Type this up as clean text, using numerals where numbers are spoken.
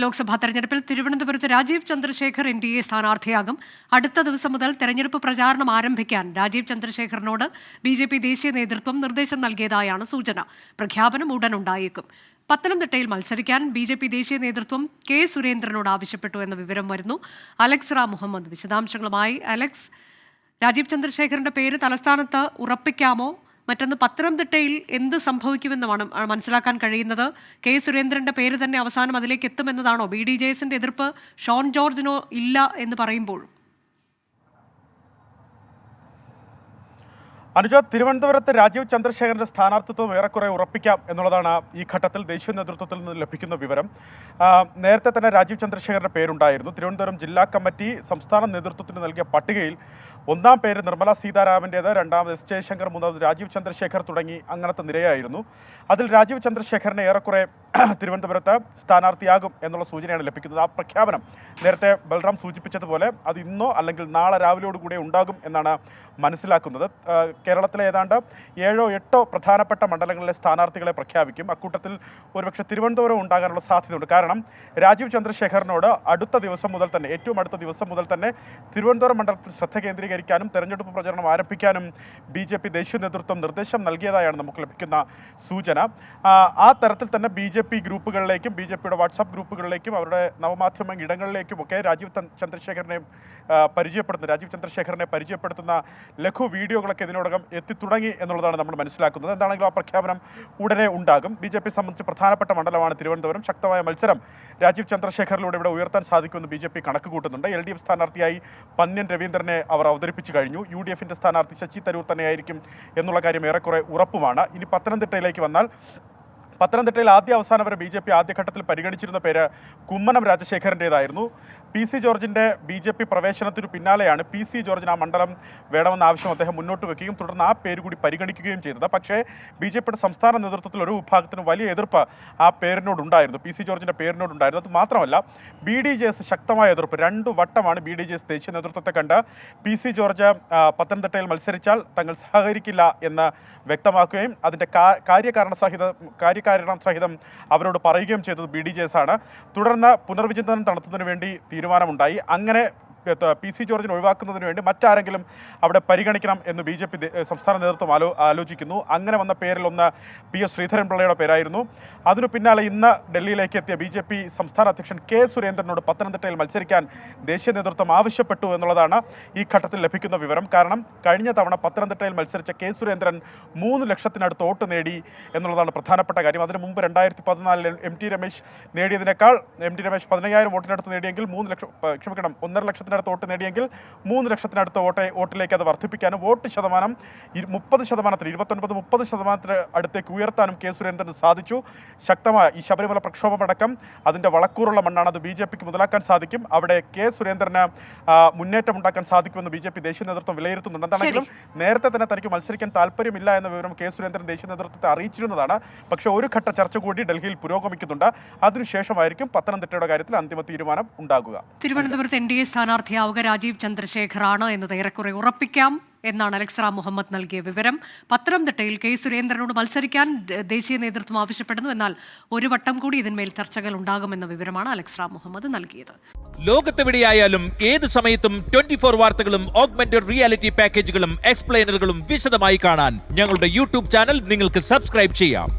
ലോക്സഭാ തെരഞ്ഞെടുപ്പിൽ തിരുവനന്തപുരത്ത് രാജീവ് ചന്ദ്രശേഖർ NDA സ്ഥാനാർത്ഥിയാകും. അടുത്ത ദിവസം മുതൽ തെരഞ്ഞെടുപ്പ് പ്രചാരണം ആരംഭിക്കാൻ രാജീവ് ചന്ദ്രശേഖറിനോട് BJP ദേശീയ നേതൃത്വം നിർദ്ദേശം നൽകിയതായാണ് സൂചന. പ്രഖ്യാപനം ഉടൻ ഉണ്ടായേക്കും. പത്തനംതിട്ടയിൽ മത്സരിക്കാൻ BJP ദേശീയ നേതൃത്വം K. സുരേന്ദ്രനോട് ആവശ്യപ്പെട്ടു എന്ന വിവരം വരുന്നു. അലക്സ് റാം മുഹമ്മദ് വിശദാംശങ്ങളുമായി. അലക്സ്, രാജീവ് ചന്ദ്രശേഖറിന്റെ പേര് തലസ്ഥാനത്ത് ഉറപ്പിക്കാമോ? മറ്റൊന്ന്, പത്തനംതിട്ടയിൽ എന്ത് സംഭവിക്കുമെന്നുമാണ് മനസ്സിലാക്കാൻ കഴിയുന്നത്. K. സുരേന്ദ്രന്റെ പേര് തന്നെ അവസാനം അതിലേക്ക് എത്തുമെന്നതാണോ? BDJSന്റെ എതിർപ്പ് ഷോൺ ജോർജിനോ ഇല്ല എന്ന് പറയുമ്പോൾ? അനുജ, തിരുവനന്തപുരത്ത് രാജീവ് ചന്ദ്രശേഖരന്റെ സ്ഥാനാർത്ഥിത്വം ഏറെക്കുറെ ഉറപ്പിക്കാം എന്നുള്ളതാണ് ഈ ഘട്ടത്തിൽ ദേശീയ നേതൃത്വത്തിൽ നിന്ന് ലഭിക്കുന്ന വിവരം. നേരത്തെ തന്നെ രാജീവ് ചന്ദ്രശേഖരന്റെ പേരുണ്ടായിരുന്നു. തിരുവനന്തപുരം ജില്ലാ കമ്മിറ്റി സംസ്ഥാന നേതൃത്വത്തിന് നൽകിയ പട്ടികയിൽ ഒന്നാം പേര് നിർമ്മല സീതാരാമൻ്റേത്, രണ്ടാമത് S. ജയശങ്കർ, മൂന്നാമത് രാജീവ് ചന്ദ്രശേഖർ തുടങ്ങി അങ്ങനത്തെ നിരയായിരുന്നു. അതിൽ രാജീവ് ചന്ദ്രശേഖരനെ ഏറെക്കുറെ തിരുവനന്തപുരത്ത് സ്ഥാനാർത്ഥിയാകും എന്നുള്ള സൂചനയാണ് ലഭിക്കുന്നത്. ആ പ്രഖ്യാപനം നേരത്തെ ബൽറാം സൂചിപ്പിച്ചതുപോലെ അത് ഇന്നോ അല്ലെങ്കിൽ നാളെ രാവിലെയോടുകൂടെ ഉണ്ടാകും എന്നാണ് മനസ്സിലാക്കുന്നത്. കേരളത്തിലെ ഏതാണ്ട് 7 or 8 പ്രധാനപ്പെട്ട മണ്ഡലങ്ങളിലെ സ്ഥാനാർത്ഥികളെ പ്രഖ്യാപിക്കും. അക്കൂട്ടത്തിൽ ഒരുപക്ഷെ തിരുവനന്തപുരം ഉണ്ടാകാനുള്ള സാധ്യതയുണ്ട്. കാരണം രാജീവ് ചന്ദ്രശേഖരനോട് അടുത്ത ദിവസം മുതൽ തന്നെ, ഏറ്റവും അടുത്ത ദിവസം മുതൽ തന്നെ തിരുവനന്തപുരം മണ്ഡലത്തിൽ ശ്രദ്ധ കേന്ദ്രീകരിക്കാനും തെരഞ്ഞെടുപ്പ് പ്രചരണം ആരംഭിക്കാനും BJP ദേശീയ നേതൃത്വം നിർദ്ദേശം നൽകിയതായാണ് നമുക്ക് ലഭിക്കുന്ന സൂചന. ആ തരത്തിൽ തന്നെ BJP ഗ്രൂപ്പുകളിലേക്കും BJPയുടെ വാട്സാപ്പ് ഗ്രൂപ്പുകളിലേക്കും അവരുടെ നവമാധ്യമ ഇടങ്ങളിലേക്കും ഒക്കെ രാജീവ് ചന്ദ്രശേഖരനെ പരിചയപ്പെടുത്തുന്ന ലഘു വീഡിയോകളൊക്കെ ഇതിനോടകം എത്തിത്തുടങ്ങി എന്നുള്ളതാണ് നമ്മൾ മനസ്സിലാക്കുന്നത്. എന്താണെങ്കിലും ആ പ്രഖ്യാപനം ഉടനെ ഉണ്ടാകും. BJP സംബന്ധിച്ച് പ്രധാനപ്പെട്ട മണ്ഡലമാണ് തിരുവനന്തപുരം. ശക്തമായ മത്സരം രാജീവ് ചന്ദ്രശേഖറിലൂടെ ഇവിടെ ഉയർത്താൻ സാധിക്കുമെന്ന് BJP കണക്ക് കൂട്ടുന്നുണ്ട്. LDF സ്ഥാനാർത്ഥിയായി പന്ന്യൻ രവീന്ദ്രനെ അവർ അവതരിപ്പിച്ചു കഴിഞ്ഞു. UDFന്റെ സ്ഥാനാർത്ഥി ശശി തരൂർ തന്നെയായിരിക്കും എന്നുള്ള കാര്യം ഏറെക്കുറെ ഉറപ്പുമാണ്. ഇനി പത്തനംതിട്ടയിലേക്ക് വന്നാൽ, പത്തനംതിട്ടയിൽ ആദ്യ അവസാനം വരെ BJP ആദ്യഘട്ടത്തിൽ പരിഗണിച്ചിരുന്ന പേര് കുമ്മനം രാജശേഖരൻ്റേതായിരുന്നു. PC ജോർജിൻ്റെ BJP പ്രവേശനത്തിനു പിന്നാലെയാണ് PC ജോർജിന് ആ മണ്ഡലം വേണമെന്ന ആവശ്യം അദ്ദേഹം മുന്നോട്ട് വയ്ക്കുകയും തുടർന്ന് ആ പേര് കൂടി പരിഗണിക്കുകയും ചെയ്തത്. പക്ഷേ BJPയുടെ സംസ്ഥാന നേതൃത്വത്തിൽ ഒരു വിഭാഗത്തിന് വലിയ എതിർപ്പ് ആ പേരിനോടുണ്ടായിരുന്നു, PC ജോർജിൻ്റെ പേരിനോടുണ്ടായിരുന്നു. അത് മാത്രമല്ല BDJS ശക്തമായ എതിർപ്പ്. 2 വട്ടമാണ് BDJS ദേശീയ നേതൃത്വത്തെ കണ്ട് PC ജോർജ് പത്തനംതിട്ടയിൽ മത്സരിച്ചാൽ തങ്ങൾ സഹകരിക്കില്ല എന്ന് വ്യക്തമാക്കുകയും അതിൻ്റെ കാര്യകാരണം സഹിതം അവരോട് പറയുകയും ചെയ്തത് BDJS ആണ്. തുടർന്ന് പുനർവിചിന്തനം നടത്തുന്നതിന് വേണ്ടി തീരുമാനമുണ്ടായി. അങ്ങനെ PC ജോർജിനെ ഒഴിവാക്കുന്നതിന് വേണ്ടി മറ്റാരെങ്കിലും അവിടെ പരിഗണിക്കണം എന്ന് BJP സംസ്ഥാന നേതൃത്വം ആലോചിക്കുന്നു. അങ്ങനെ വന്ന പേരിൽ ഒന്ന് PS ശ്രീധരൻപിള്ളയുടെ പേരായിരുന്നു. അതിനു പിന്നാലെ ഇന്ന് ഡൽഹിയിലേക്ക് എത്തിയ BJP സംസ്ഥാന അധ്യക്ഷൻ K. സുരേന്ദ്രനോട് പത്തനംതിട്ടയിൽ മത്സരിക്കാൻ ദേശീയ നേതൃത്വം ആവശ്യപ്പെട്ടു എന്നുള്ളതാണ് ഈ ഘട്ടത്തിൽ ലഭിക്കുന്ന വിവരം. കാരണം കഴിഞ്ഞ തവണ പത്തനംതിട്ടയിൽ മത്സരിച്ച K. സുരേന്ദ്രൻ 3 ലക്ഷത്തിനടുത്ത് വോട്ട് നേടി എന്നുള്ളതാണ് പ്രധാനപ്പെട്ട കാര്യം. അതിന് മുമ്പ് 2014 MT രമേശ് നേടിയതിനേക്കാൾ MT രമേശ് 15,000 വോട്ടിനടുത്ത് നേടിയെങ്കിൽ 1.5 ലക്ഷത്തിനടുത്ത് വോട്ട് നേടിയെങ്കിൽ 3 ലക്ഷത്തിനടുത്ത് വോട്ടിലേക്ക് അത് വർദ്ധിപ്പിക്കാനും വോട്ട് ശതമാനം 29-30% അടുത്തേക്ക് ഉയർത്താനും K. സുരേന്ദ്രന് സാധിച്ചു. ശക്തമായ ഈ ശബരിമല പ്രക്ഷോഭമടക്കം അതിൻ്റെ വളക്കൂറുള്ള മണ്ണാണ്. അത് BJPക്ക് മുതലാക്കാൻ സാധിക്കും. അവിടെ K. സുരേന്ദ്രന് മുന്നേറ്റം ഉണ്ടാക്കാൻ സാധിക്കുമെന്ന് BJP ദേശീയ നേതൃത്വം വിലയിരുത്തുന്നുണ്ട്. എന്താണെങ്കിലും നേരത്തെ തന്നെ തനിക്ക് മത്സരിക്കാൻ താല്പര്യമില്ല എന്ന വിവരം K. സുരേന്ദ്രൻ ദേശീയ നേതൃത്വത്തെ അറിയിച്ചിരുന്നതാണ്. പക്ഷേ ഒരു ഘട്ട ചർച്ച കൂടി ഡൽഹിയിൽ പുരോഗമിക്കുന്നുണ്ട്. അതിനുശേഷമായിരിക്കും പത്തനംതിട്ടയുടെ കാര്യത്തിൽ അന്തിമ തീരുമാനം ഉണ്ടാകുക. തിരുവനന്തപുരത്ത് NDA സ്ഥാനാർത്ഥിയാവുക രാജീവ് ചന്ദ്രശേഖറാണ് എന്നത് ഏറെക്കുറെ ഉറപ്പിക്കാം എന്നാണ് അലക്സ് റാം മുഹമ്മദ് നൽകിയ വിവരം. പത്തനംതിട്ടയിൽ K. സുരേന്ദ്രനോട് മത്സരിക്കാൻ ദേശീയ നേതൃത്വം ആവശ്യപ്പെടുന്നു. എന്നാൽ ഒരു വട്ടം കൂടി ഇതിന്മേൽ ചർച്ചകൾ ഉണ്ടാകുമെന്ന വിവരമാണ് അലക്സ് റാം മുഹമ്മദ് നൽകിയത്. ലോകത്തെവിടെയായാലും ഏത് സമയത്തും 24 വാർത്തകളും ഓഗ്മെന്റഡ് റിയാലിറ്റി പാക്കേജുകളും എക്സ്പ്ലെയിനറുകളും വിശദമായി കാണാൻ ഞങ്ങളുടെ YouTube ചാനൽ നിങ്ങൾക്ക് സബ്സ്ക്രൈബ് ചെയ്യാം.